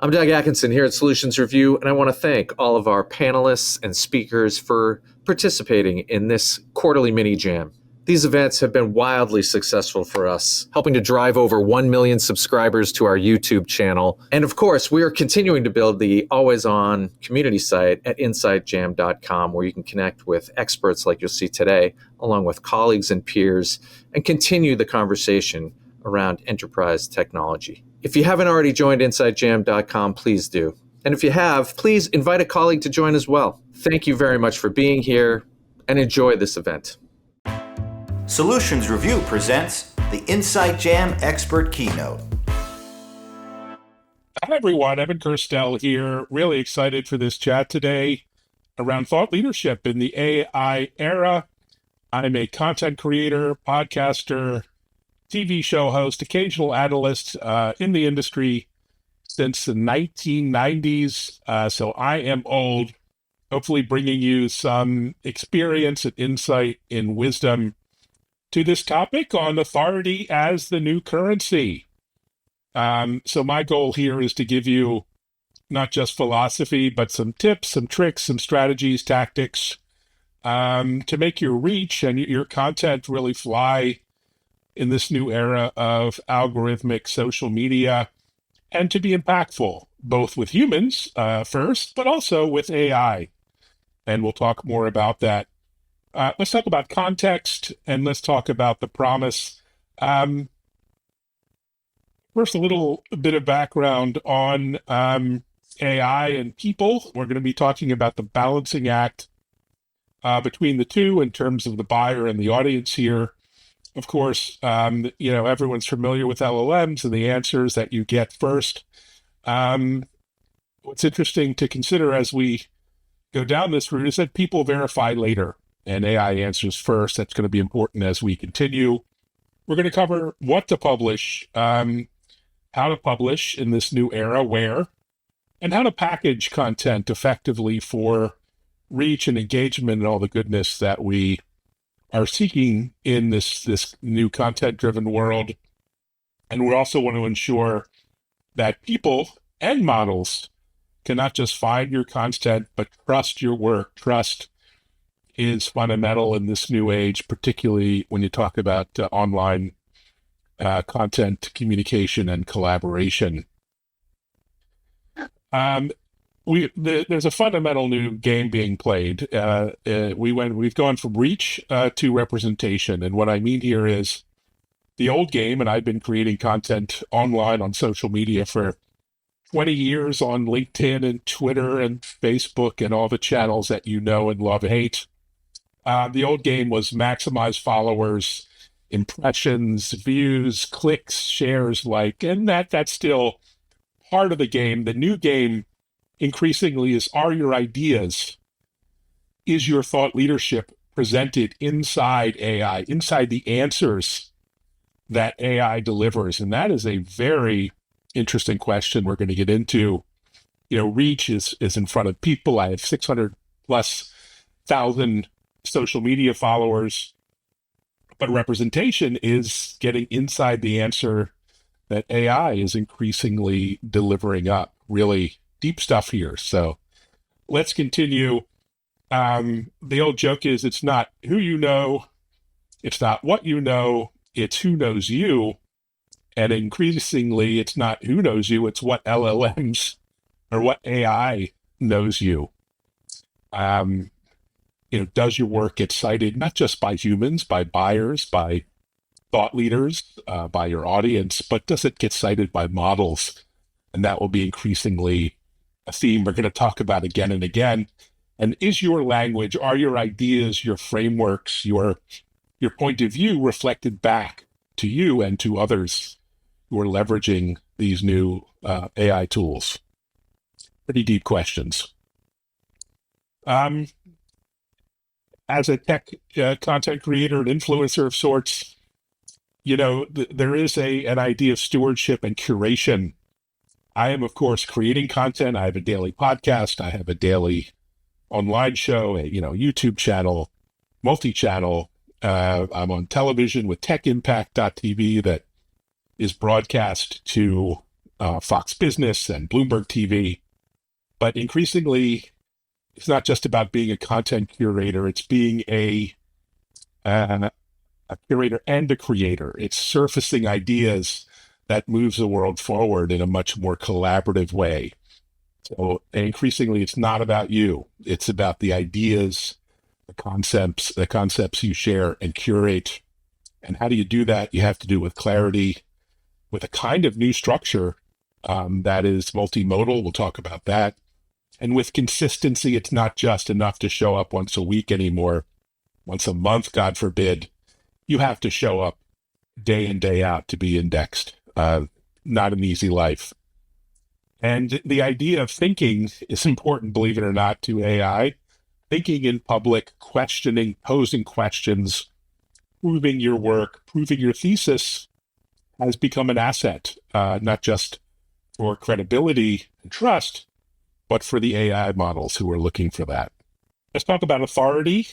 I'm Doug Atkinson here at Solutions Review, and I want to thank all of our panelists and speakers for participating in this quarterly mini jam. These events have been wildly successful for us, helping to drive over 1 million subscribers to our YouTube channel. And of course, we are continuing to build the always-on community site at insidejam.com, where you can connect with experts like you'll see today, along with colleagues and peers, and continue the conversation around enterprise technology. If you haven't already joined insidejam.com, please do. And if you have, please invite a colleague to join as well. Thank you very much for being here, and enjoy this event. Solutions Review presents the Inside Jam Expert Keynote. Hi everyone, Evan Kirstel here. Really excited for this chat today around thought leadership in the AI era. I'm a content creator, podcaster, TV show host, occasional analyst in the industry since the 1990s. So I am old, hopefully bringing you some experience and insight and wisdom to this topic on authority as the new currency. So my goal here is to give you not just philosophy, but some tips, some tricks, some strategies, tactics to make your reach and your content really fly in this new era of algorithmic social media, and to be impactful, both with humans first, but also with AI. And we'll talk more about that. Let's talk about context, and let's talk about the promise. First, a little bit of background on AI and people. We're going to be talking about the balancing act between the two in terms of the buyer and the audience here. Of course, everyone's familiar with LLMs and the answers that you get first. What's interesting to consider as we go down this route is that people verify later and AI answers first. That's going to be important as we continue. We're going to cover what to publish, how to publish in this new era, where, and how to package content effectively for reach and engagement and all the goodness that we are seeking in this new content-driven world. And we also want to ensure that people and models can not just find your content, but trust your work. Trust is fundamental in this new age, particularly when you talk about online content communication and collaboration. There's a fundamental new game being played. We've gone from reach to representation. And what I mean here is the old game, and I've been creating content online on social media for 20 years on LinkedIn and Twitter and Facebook and all the channels that you know and love and hate. The old game was maximize followers, impressions, views, clicks, shares, and that's still part of the game. The new game increasingly are your ideas, is your thought leadership presented inside AI, inside the answers that AI delivers? And that is a very interesting question we're going to get into. Reach is in front of people. I have 600 plus thousand social media followers, but representation is getting inside the answer that AI is increasingly delivering up. Really deep stuff here. So let's continue. The old joke is it's not who you know, it's not what you know, it's who knows you. And increasingly, it's not who knows you, it's what LLMs or what AI knows you. Does your work get cited not just by humans, by buyers, by thought leaders, by your audience, but does it get cited by models? And that will be increasingly a theme we're going to talk about again and again. And is your language, are your ideas, your frameworks, your point of view reflected back to you and to others who are leveraging these new AI tools? Pretty deep questions. As a tech content creator and influencer of sorts, there is an idea of stewardship and curation. I am, of course, creating content. I have a daily podcast. I have a daily online show, a YouTube channel, multi-channel. I'm on television with techimpact.tv that is broadcast to Fox Business and Bloomberg TV. But increasingly, it's not just about being a content curator. It's being a curator and a creator. It's surfacing ideas that moves the world forward in a much more collaborative way. So increasingly, it's not about you. It's about the ideas, the concepts you share and curate. And how do you do that? You have to do with clarity, with a kind of new structure that is multimodal. We'll talk about that. And with consistency, it's not just enough to show up once a week anymore, once a month, God forbid. You have to show up day in, day out to be indexed. Not an easy life. And the idea of thinking is important, believe it or not, to AI. Thinking in public, questioning, posing questions, proving your work, proving your thesis has become an asset, not just for credibility and trust, but for the AI models who are looking for that. Let's talk about authority.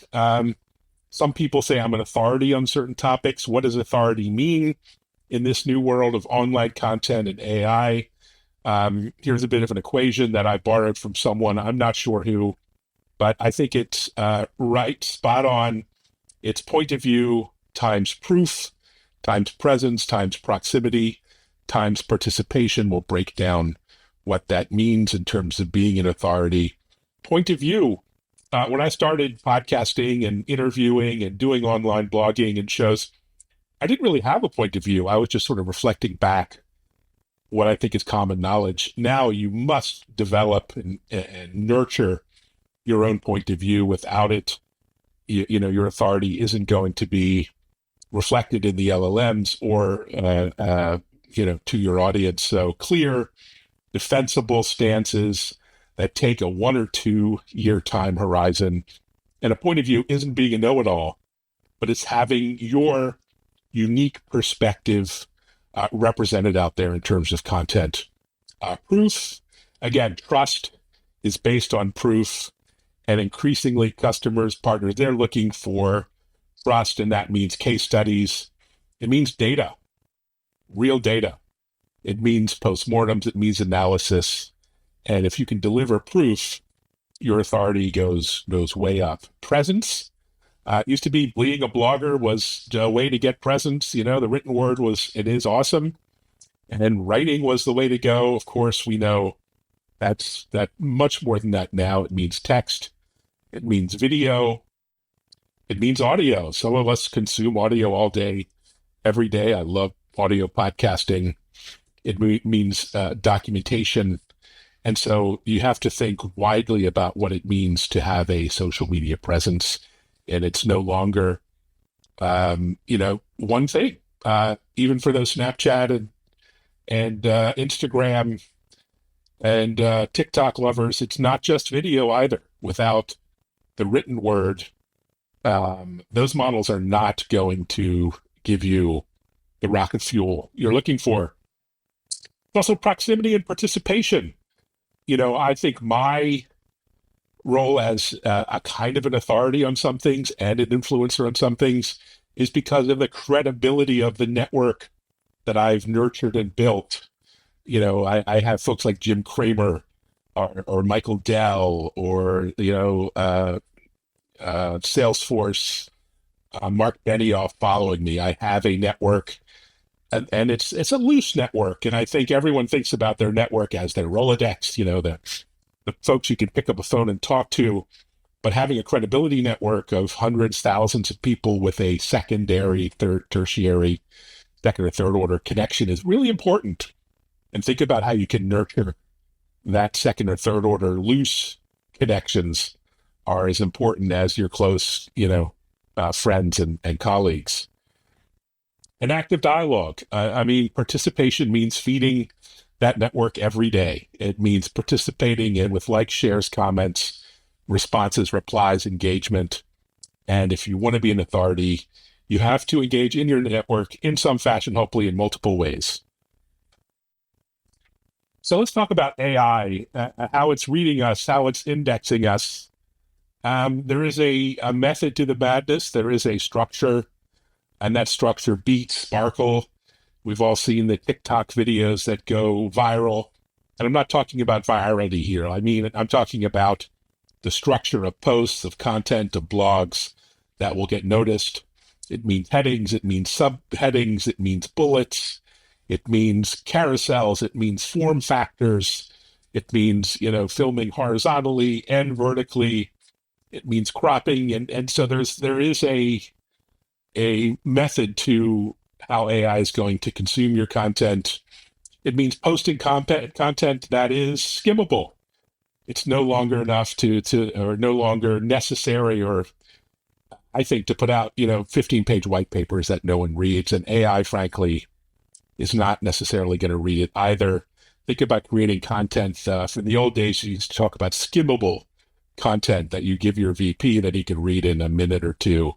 Some people say I'm an authority on certain topics. What does authority mean in this new world of online content and AI? Here's a bit of an equation that I borrowed from someone, I'm not sure who, but I think it's right, spot on. It's point of view times proof, times presence, times proximity, times participation. We'll break down what that means in terms of being an authority. Point of view. When I started podcasting and interviewing and doing online blogging and shows, I didn't really have a point of view. I was just sort of reflecting back what I think is common knowledge. Now you must develop and nurture your own point of view. Without it, you know, your authority isn't going to be reflected in the LLMs or, to your audience. So clear, defensible stances that take a 1 or 2 year time horizon. And a point of view isn't being a know-it-all, but it's having your unique perspective represented out there in terms of content. Proof, again, trust is based on proof, and increasingly customers, partners, they're looking for trust, and that means case studies. It means data, real data. It means postmortems, it means analysis. And if you can deliver proof, your authority goes way up. Presence, used to be being a blogger was a way to get presence. You know, the written word it is awesome. And writing was the way to go. Of course, we know that much more than that now. It means text. It means video. It means audio. Some of us consume audio all day, every day. I love audio podcasting. It means documentation. And so you have to think widely about what it means to have a social media presence. And it's no longer, one thing. Even for those Snapchat and Instagram and TikTok lovers, it's not just video either. Without the written word, those models are not going to give you the rocket fuel you're looking for. Also, proximity and participation. You know, I think my role as a kind of an authority on some things and an influencer on some things is because of the credibility of the network that I've nurtured and built. You know, I have folks like Jim Cramer or Michael Dell or, Salesforce, Mark Benioff following me. I have a network. And it's a loose network, and I think everyone thinks about their network as their Rolodex, you know, the folks you can pick up a phone and talk to. But having a credibility network of hundreds, thousands of people with a secondary, tertiary, second or third order connection is really important. And think about how you can nurture that second or third order loose connections are as important as your close, friends and colleagues. An active dialogue. Participation means feeding that network every day. It means participating in with likes, shares, comments, responses, replies, engagement. And if you want to be an authority, you have to engage in your network in some fashion, hopefully in multiple ways. So let's talk about AI, how it's reading us, how it's indexing us. There is a method to the madness. There is a structure. And that structure beats, sparkle, We've all seen the TikTok videos that go viral. And I'm not talking about virality here. I'm talking about the structure of posts, of content, of blogs that will get noticed. It means headings, it means subheadings, it means bullets, it means carousels, it means form factors, it means, filming horizontally and vertically, it means cropping. And so there is a method to how AI is going to consume your content. It means posting content that is skimmable. It's no longer enough or no longer necessary, or I think, to put out, 15-page white papers that no one reads. And AI, frankly, is not necessarily going to read it either. Think about creating content. From the old days, you used to talk about skimmable content that you give your VP that he can read in a minute or two.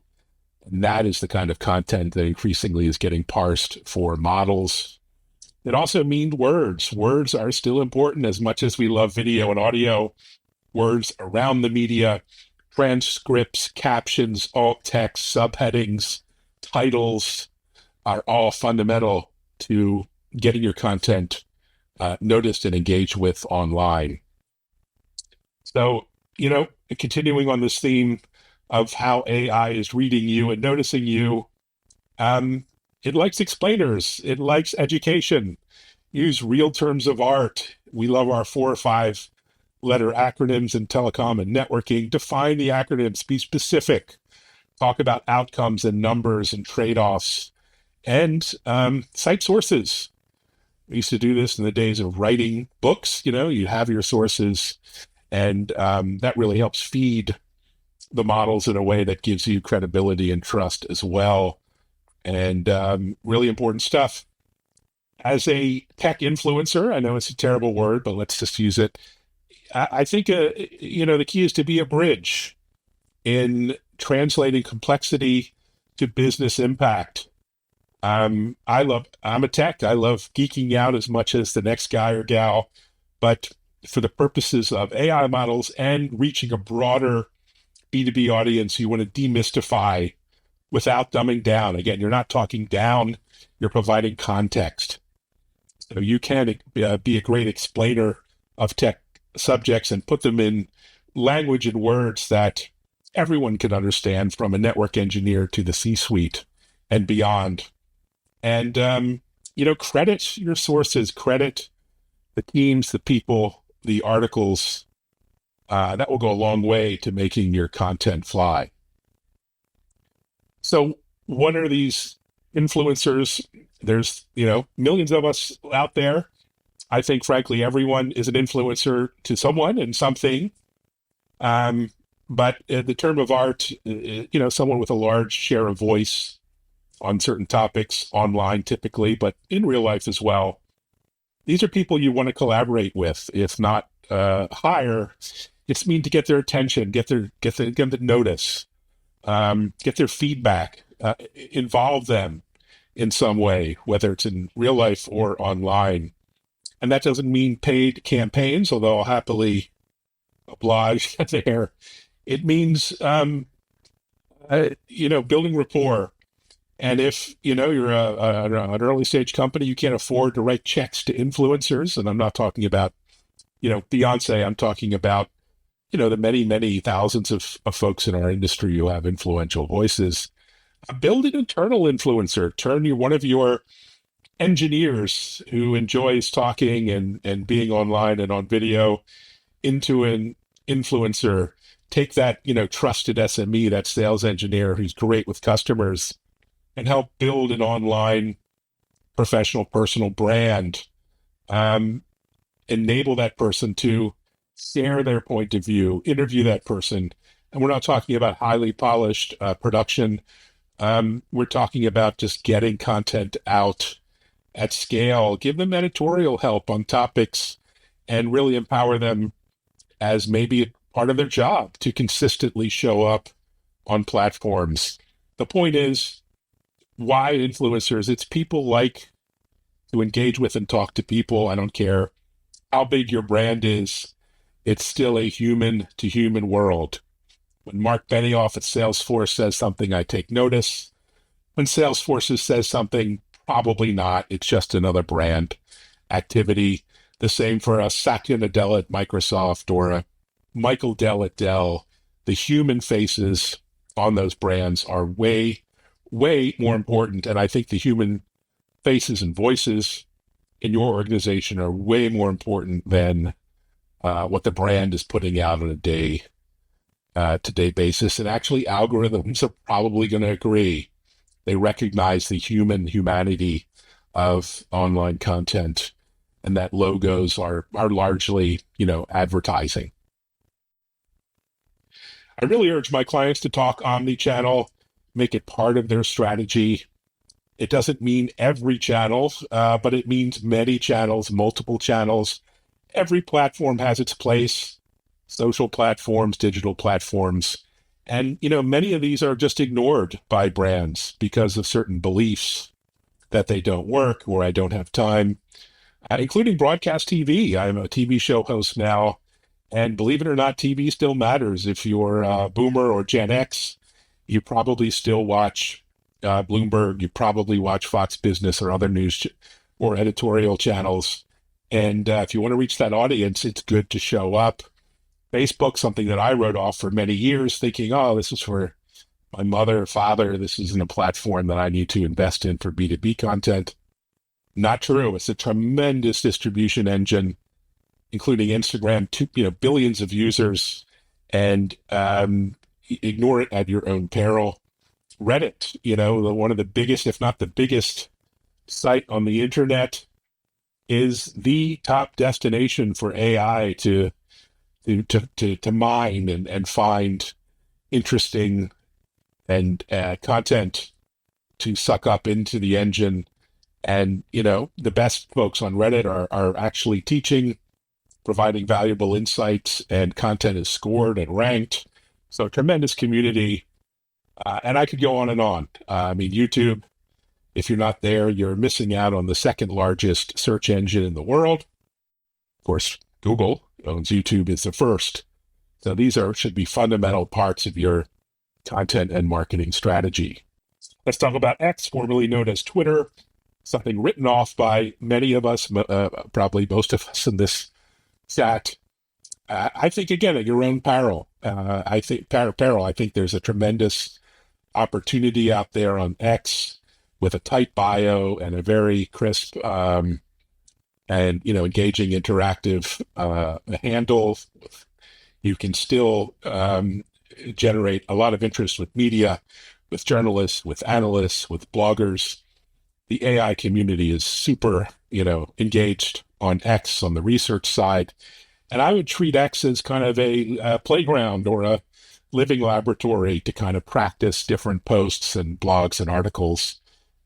And that is the kind of content that increasingly is getting parsed for models. It also means words. Words are still important as much as we love video and audio. Words around the media, transcripts, captions, alt text, subheadings, titles are all fundamental to getting your content noticed and engaged with online. So, continuing on this theme of how AI is reading you and noticing you, it likes explainers. It likes education. Use real terms of art. We love our 4 or 5 letter acronyms in telecom and networking. Define the acronyms. Be specific. Talk about outcomes and numbers and trade-offs. And cite sources. We used to do this in the days of writing books. You have your sources, and that really helps feed the models in a way that gives you credibility and trust as well. And really important stuff. As a tech influencer, I know it's a terrible word, but let's just use it. I think, the key is to be a bridge in translating complexity to business impact. I'm a tech. I love geeking out as much as the next guy or gal, but for the purposes of AI models and reaching a broader B2B audience, you want to demystify without dumbing down. Again, you're not talking down, you're providing context. So you can be a great explainer of tech subjects and put them in language and words that everyone can understand, from a network engineer to the C-suite and beyond. And, credit your sources, credit the teams, the people, the articles. That will go a long way to making your content fly. So what are these influencers? There's, millions of us out there. I think, frankly, everyone is an influencer to someone and something. But the term of art, someone with a large share of voice on certain topics online typically, but in real life as well. These are people you want to collaborate with, if not hire. It's mean to get their attention, get them to notice, get their feedback, involve them in some way, whether it's in real life or online. And that doesn't mean paid campaigns, although I'll happily oblige there. It means, building rapport. And if, you're an early stage company, you can't afford to write checks to influencers. And I'm not talking about, Beyonce. I'm talking about, the many, many thousands of folks in our industry who have influential voices. Build an internal influencer. Turn one of your engineers who enjoys talking and being online and on video into an influencer. Take that, trusted SME, that sales engineer who's great with customers, and help build an online professional, personal brand. Enable that person to share their point of view, interview that person. And we're not talking about highly polished production. We're talking about just getting content out at scale. Give them editorial help on topics and really empower them as maybe a part of their job to consistently show up on platforms. The point is, why influencers? It's people like to engage with and talk to people. I don't care how big your brand is. It's still a human-to-human world. When Mark Benioff at Salesforce says something, I take notice. When Salesforce says something, Probably not. It's just another brand activity. The same for a Satya Nadella at Microsoft or a Michael Dell at Dell. The human faces on those brands are way, way more important. And I think the human faces and voices in your organization are way more important than what the brand is putting out on a day-to-day basis. And actually, algorithms are probably going to agree. They recognize the humanity of online content, and that logos are largely, advertising. I really urge my clients to talk omni-channel, make it part of their strategy. It doesn't mean every channel, but it means many channels, multiple channels. Every platform has its place, social platforms, digital platforms. And, many of these are just ignored by brands because of certain beliefs that they don't work or I don't have time, including broadcast TV. I'm a TV show host now, and believe it or not, TV still matters. If you're a boomer or Gen X, you probably still watch Bloomberg, you probably watch Fox Business or other news or editorial channels. And if you want to reach that audience, it's good to show up. Facebook, something that I wrote off for many years, thinking, oh, this is for my mother or father. This isn't a platform that I need to invest in for B2B content. Not true. It's a tremendous distribution engine, including Instagram, billions of users, and ignore it at your own peril. Reddit, one of the biggest, if not the biggest site on the internet, is the top destination for AI to mine and find interesting and content to suck up into the engine. And, the best folks on Reddit are actually teaching, providing valuable insights, and content is scored and ranked. So tremendous community. And I could go on and on. YouTube, if you're not there, you're missing out on the second largest search engine in the world. Of course, Google owns YouTube is the first. So these should be fundamental parts of your content and marketing strategy. Let's talk about X, formerly known as Twitter, something written off by many of us, probably most of us in this chat. I think, again, at your own peril. I think there's a tremendous opportunity out there on X with a tight bio and a very crisp and engaging interactive handle. You can still generate a lot of interest with media, with journalists, with analysts, with bloggers. The AI community is super, engaged on X on the research side. And I would treat X as kind of a playground or a living laboratory to kind of practice different posts and blogs and articles,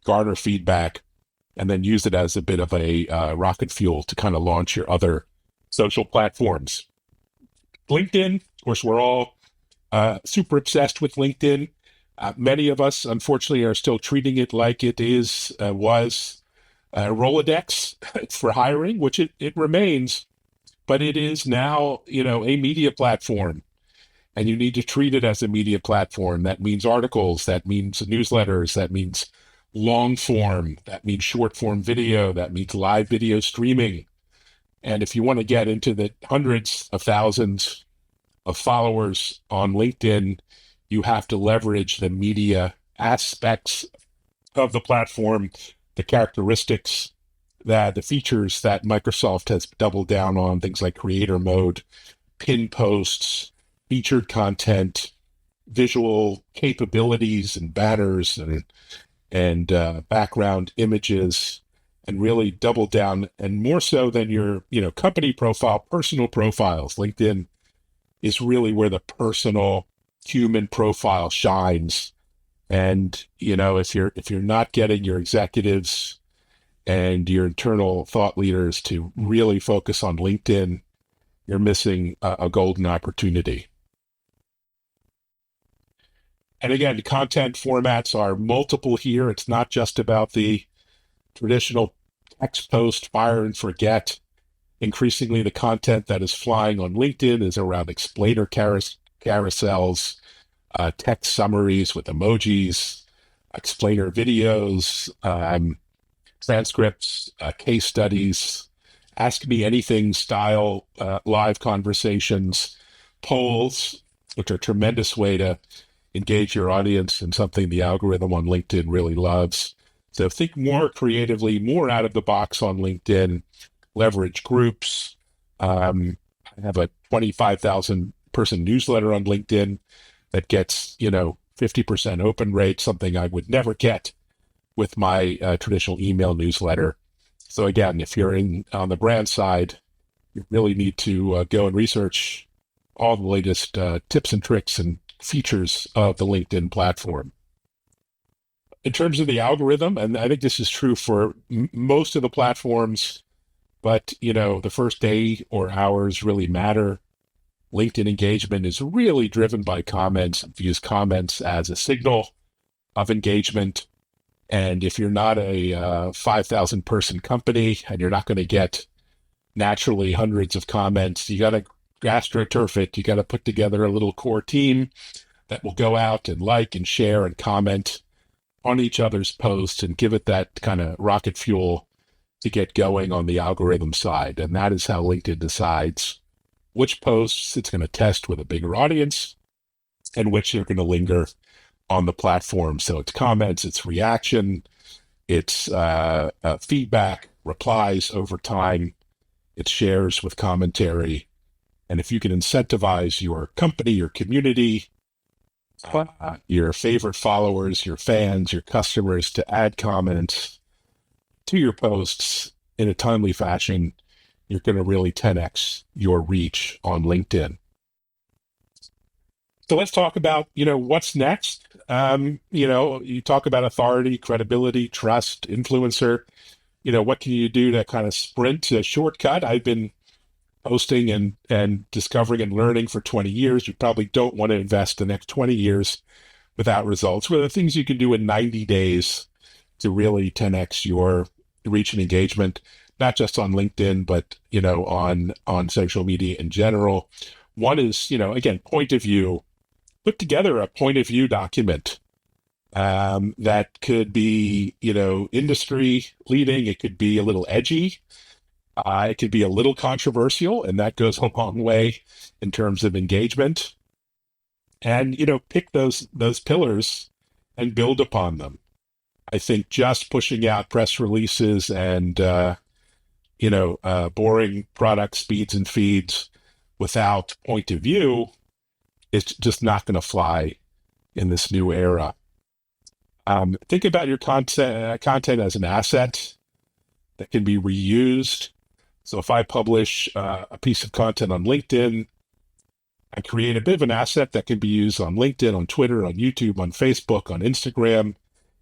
garner feedback, and then use it as a bit of a rocket fuel to kind of launch your other social platforms. LinkedIn, of course, we're all super obsessed with LinkedIn. Many of us, unfortunately, are still treating it like it was Rolodex for hiring, which it remains, but it is now, a media platform, and you need to treat it as a media platform. That means articles, that means newsletters, that means long form, that means short form video, that means live video streaming. And if you want to get into the hundreds of thousands of followers on LinkedIn, you have to leverage the media aspects of the platform, the characteristics, the features that Microsoft has doubled down on, things like creator mode, pin posts, featured content, visual capabilities and banners and background images, and really double down, and more so than your company profile, personal profiles. LinkedIn is really where the personal human profile shines. And if you're not getting your executives and your internal thought leaders to really focus on LinkedIn, you're missing a golden opportunity. And again, content formats are multiple here. It's not just about the traditional text post, fire and forget. Increasingly, the content that is flying on LinkedIn is around explainer carousels, text summaries with emojis, explainer videos, transcripts, case studies, ask me anything style, live conversations, polls, which are a tremendous way to engage your audience and something the algorithm on LinkedIn really loves. So think more creatively, more out of the box on LinkedIn, leverage groups. I have a 25,000 person newsletter on LinkedIn that gets, 50% open rate, something I would never get with my traditional email newsletter. So again, if you're on the brand side, you really need to go and research all the latest tips and tricks and features of the LinkedIn platform. In terms of the algorithm, and I think this is true for most of the platforms, but the first day or hours really matter. LinkedIn engagement is really driven by comments. Views comments as a signal of engagement. And if you're not a 5,000 person company and you're not going to get naturally hundreds of comments, you got to astroturf it. You got to put together a little core team that will go out and like and share and comment on each other's posts and give it that kind of rocket fuel to get going on the algorithm side. And that is how LinkedIn decides which posts it's going to test with a bigger audience and which are going to linger on the platform. So it's comments, it's reaction, it's feedback, replies over time, it's shares with commentary. And if you can incentivize your company, your community, your favorite followers, your fans, your customers to add comments to your posts in a timely fashion, you're going to really 10x your reach on LinkedIn. So let's talk about, what's next. You talk about authority, credibility, trust, influencer. What can you do to kind of sprint a shortcut? I've been posting and discovering and learning for 20 years. You probably don't want to invest the next 20 years without results. What are the things you can do in 90 days to really 10x your reach and engagement, not just on LinkedIn, but, on social media in general? One is, again, point of view. Put together a point of view document that could be, industry leading. It could be a little edgy. It could be a little controversial, and that goes a long way in terms of engagement. And, pick those pillars and build upon them. I think just pushing out press releases and, boring product speeds and feeds without point of view, it's just not going to fly in this new era. Think about your content as an asset that can be reused. So if I publish a piece of content on LinkedIn, I create a bit of an asset that can be used on LinkedIn, on Twitter, on YouTube, on Facebook, on Instagram,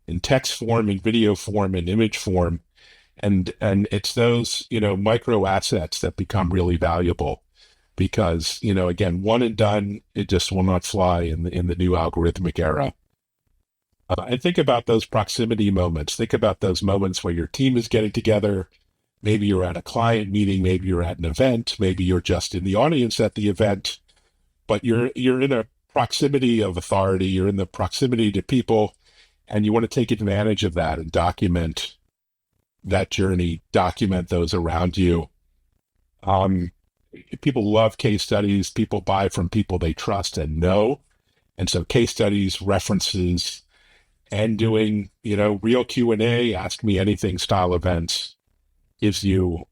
in text form, in video form, in image form. And it's those, micro assets that become really valuable. Because, again, one and done, it just will not fly in the new algorithmic era. And think about those proximity moments. Think about those moments where your team is getting together. Maybe you're at a client meeting. Maybe you're at an event. Maybe you're just in the audience at the event. But you're in a proximity of authority. You're in the proximity to people, and you want to take advantage of that and document that journey. Document those around you. People love case studies. People buy from people they trust and know. And so case studies, references, and doing, real Q&A, ask me anything style events gives you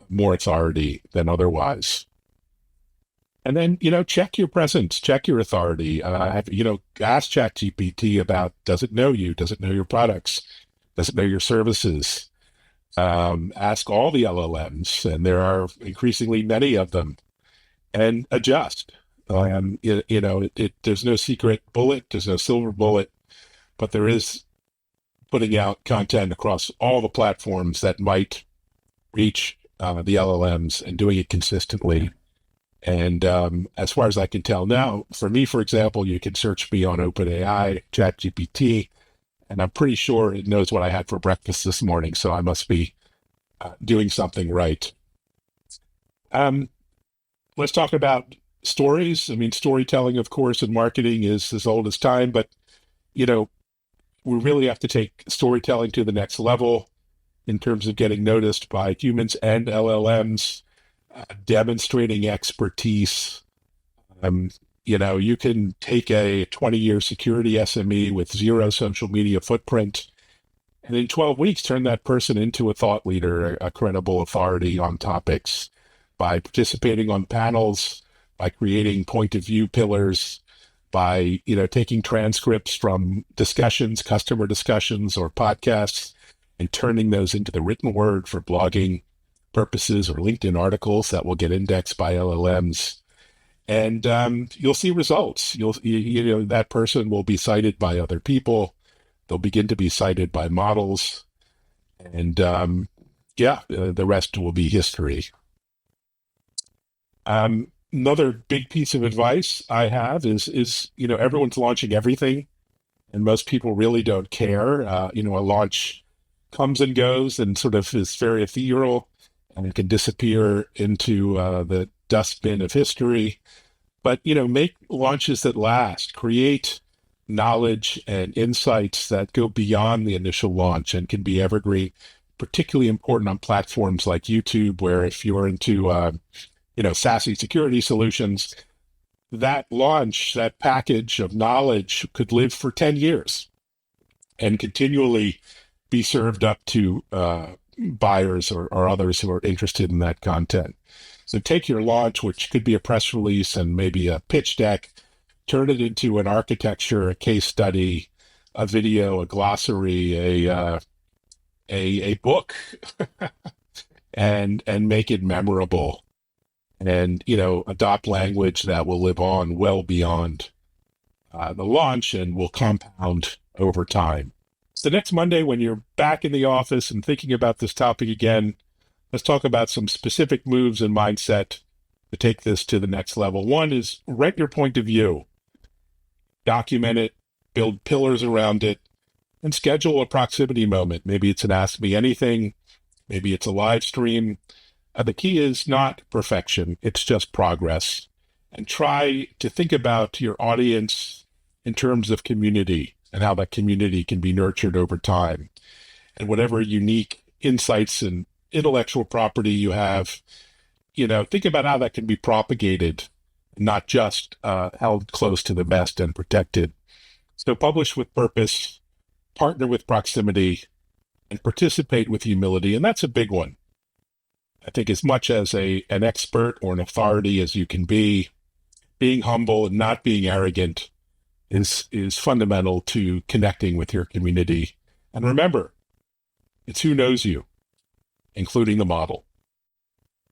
more authority than otherwise. And then, check your presence, check your authority. Ask ChatGPT about, does it know you? Does it know your products? Does it know your services? Ask all the LLMs, and there are increasingly many of them, and adjust. There's no secret bullet, there's no silver bullet, but there is putting out content across all the platforms that might reach the LLMs and doing it consistently. And as far as I can tell now, for me, for example, you can search me on OpenAI, ChatGPT, and I'm pretty sure it knows what I had for breakfast this morning, so I must be doing something right. Let's talk about stories. I mean, storytelling, of course, in marketing is as old as time, but, we really have to take storytelling to the next level. in terms of getting noticed by humans and LLMs, demonstrating expertise. You can take a 20-year security SME with zero social media footprint, and in 12 weeks, turn that person into a thought leader, a credible authority on topics by participating on panels, by creating point of view pillars, by, taking transcripts from discussions, customer discussions or podcasts, and turning those into the written word for blogging purposes or LinkedIn articles that will get indexed by LLMs. And you'll see results. That person will be cited by other people. They'll begin to be cited by models. And the rest will be history. Another big piece of advice I have is everyone's launching everything, and most people really don't care. A launch comes and goes and sort of is very ethereal, and it can disappear into the dustbin of history. But, make launches that last, create knowledge and insights that go beyond the initial launch and can be evergreen, particularly important on platforms like YouTube, where if you're into, SASE security solutions, that launch, that package of knowledge could live for 10 years and continually be served up to buyers or others who are interested in that content. So take your launch, which could be a press release and maybe a pitch deck, turn it into an architecture, a case study, a video, a glossary, a book, and make it memorable, and adopt language that will live on well beyond the launch and will compound over time. So next Monday, when you're back in the office and thinking about this topic again, let's talk about some specific moves and mindset to take this to the next level. One is write your point of view, document it, build pillars around it, and schedule a proximity moment. Maybe it's an Ask Me Anything, maybe it's a live stream. The key is not perfection, it's just progress. And try to think about your audience in terms of community and how that community can be nurtured over time. And whatever unique insights and intellectual property you have, think about how that can be propagated, not just held close to the vest and protected. So publish with purpose, partner with proximity, and participate with humility. And that's a big one. I think as much as an expert or an authority as you can be, being humble and not being arrogant is fundamental to connecting with your community. And remember, it's who knows you, including the model.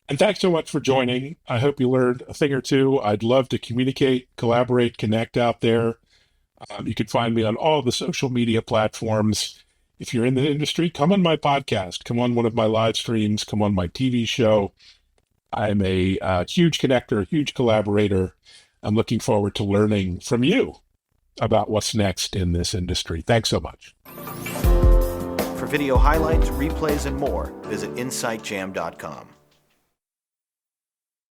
And thanks so much for joining. I hope you learned a thing or two. I'd love to communicate, collaborate, connect out there. You can find me on all the social media platforms. If you're in the industry, come on my podcast, come on one of my live streams, come on my TV show. I'm a huge connector, a huge collaborator. I'm looking forward to learning from you about what's next in this industry. Thanks so much. For video highlights, replays, and more, visit InsightJam.com.